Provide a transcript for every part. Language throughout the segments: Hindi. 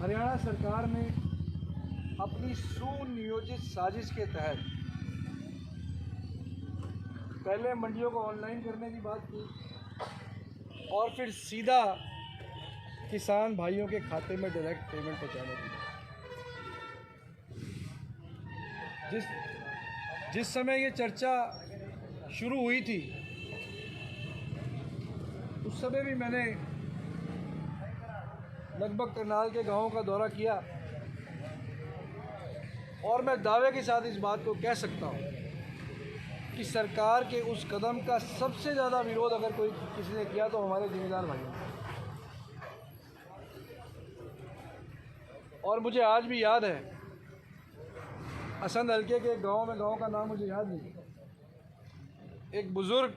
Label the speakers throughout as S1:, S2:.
S1: हरियाणा सरकार ने अपनी सुनियोजित साजिश के तहत पहले मंडियों को ऑनलाइन करने की बात की और फिर सीधा किसान भाइयों के खाते में डायरेक्ट पेमेंट पहुंचाने की बात। जिस समय ये चर्चा शुरू हुई थी उस समय भी मैंने लगभग करनाल के गांवों का दौरा किया और मैं दावे के साथ इस बात को कह सकता हूं कि सरकार के उस कदम का सबसे ज़्यादा विरोध अगर कोई किसी ने किया तो हमारे जिम्मेदार भाइयों ने। और मुझे आज भी याद है, असंध हल्के के गांव का नाम मुझे याद नहीं, एक बुज़ुर्ग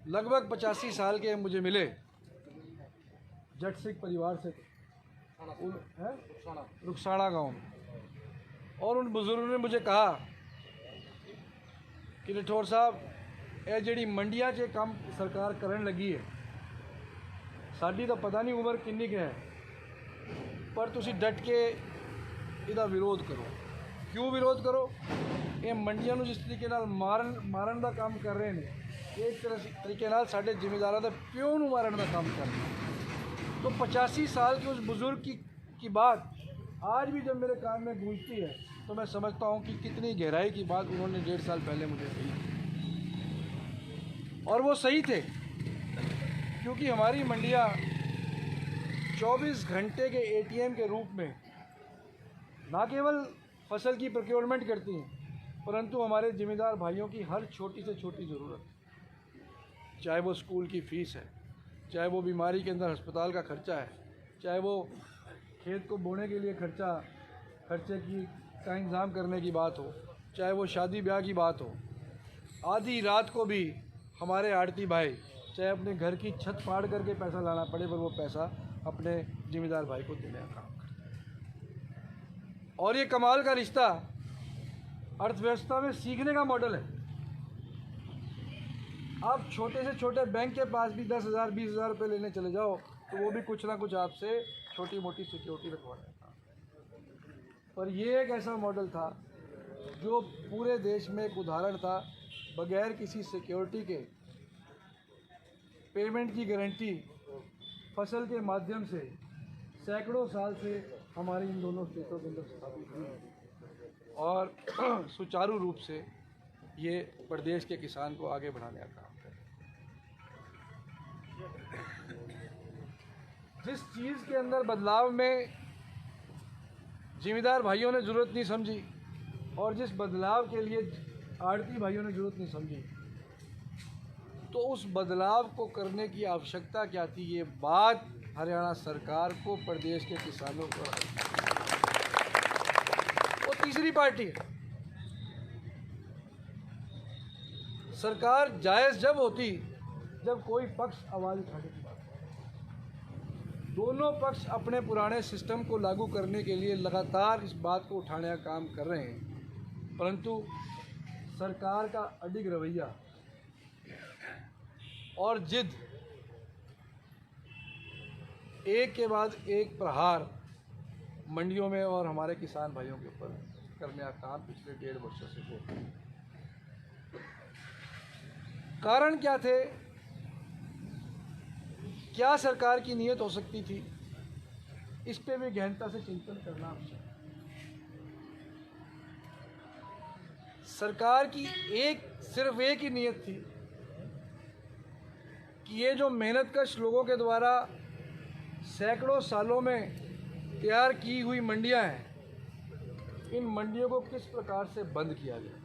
S1: लगभग 85 साल के मुझे मिले, जट सिख परिवार से रुखसाना गांव में, और उन बुजुर्ग ने मुझे कहा कि राठौर साहब ये जिहड़ी मंडियां 'च काम सरकार करन लगी है, साडी तो पता नहीं उम्र किन्नी है, पर तुसी डट के इहदा विरोध करो। क्यों विरोध करो? ये मंडियां नूं जिस तरीके नाल मारन का काम कर रहे हैं, एक तरीके नाल साडे जिम्मेदारां दे प्यो नूं मारन का काम कर रहे हैं। तो 85 साल के उस बुज़ुर्ग की बात आज भी जब मेरे कान में गूंजती है तो मैं समझता हूँ कि कितनी गहराई की बात उन्होंने 1.5 साल पहले मुझे कही। और वो सही थे, क्योंकि हमारी मंडियाँ 24 घंटे के ATM के रूप में ना केवल फसल की प्रोक्योरमेंट करती हैं, परंतु हमारे जिम्मेदार भाइयों की हर छोटी से छोटी ज़रूरत, चाहे वो स्कूल की फ़ीस है, चाहे वो बीमारी के अंदर अस्पताल का खर्चा है, चाहे वो खेत को बोने के लिए खर्चे का इंतज़ाम करने की बात हो, चाहे वो शादी ब्याह की बात हो, आधी रात को भी हमारे आड़ती भाई चाहे अपने घर की छत फाड़ करके पैसा लाना पड़े, पर वो पैसा अपने जिम्मेदार भाई को देने का काम करते हैं। और ये कमाल का रिश्ता अर्थव्यवस्था में सीखने का मॉडल है। आप छोटे से छोटे बैंक के पास भी 10,000 20,000 रुपये लेने चले जाओ तो वो भी कुछ ना कुछ आपसे छोटी मोटी सिक्योरिटी रखवा रहे हैं। पर ये एक ऐसा मॉडल था जो पूरे देश में एक उदाहरण था, बगैर किसी सिक्योरिटी के पेमेंट की गारंटी फसल के माध्यम से सैकड़ों साल से हमारी इन दोनों स्टेटों के अंदर स्थापित हुई और सुचारू रूप से ये प्रदेश के किसान को आगे बढ़ाने का काम है। जिस चीज़ के अंदर बदलाव में जिम्मेदार भाइयों ने ज़रूरत नहीं समझी और जिस बदलाव के लिए आड़ती भाइयों ने ज़रूरत नहीं समझी, तो उस बदलाव को करने की आवश्यकता क्या थी, ये बात हरियाणा सरकार को, प्रदेश के किसानों को, वो तीसरी पार्टी है। सरकार जायज़ जब होती जब कोई पक्ष आवाज़ उठाने की बात, दोनों पक्ष अपने पुराने सिस्टम को लागू करने के लिए लगातार इस बात को उठाने का काम कर रहे हैं, परंतु सरकार का अडिग रवैया और जिद, एक के बाद एक प्रहार मंडियों में और हमारे किसान भाइयों के ऊपर करने का काम पिछले 1.5 वर्षों से हो रहा है। कारण क्या थे? क्या सरकार की नीयत हो सकती थी? इस पे भी गहनता से चिंतन करना आवश्यक है। सरकार की सिर्फ एक ही नीयत थी कि ये जो मेहनतकश लोगों के द्वारा सैकड़ों सालों में तैयार की हुई मंडियां हैं, इन मंडियों को किस प्रकार से बंद किया जाए।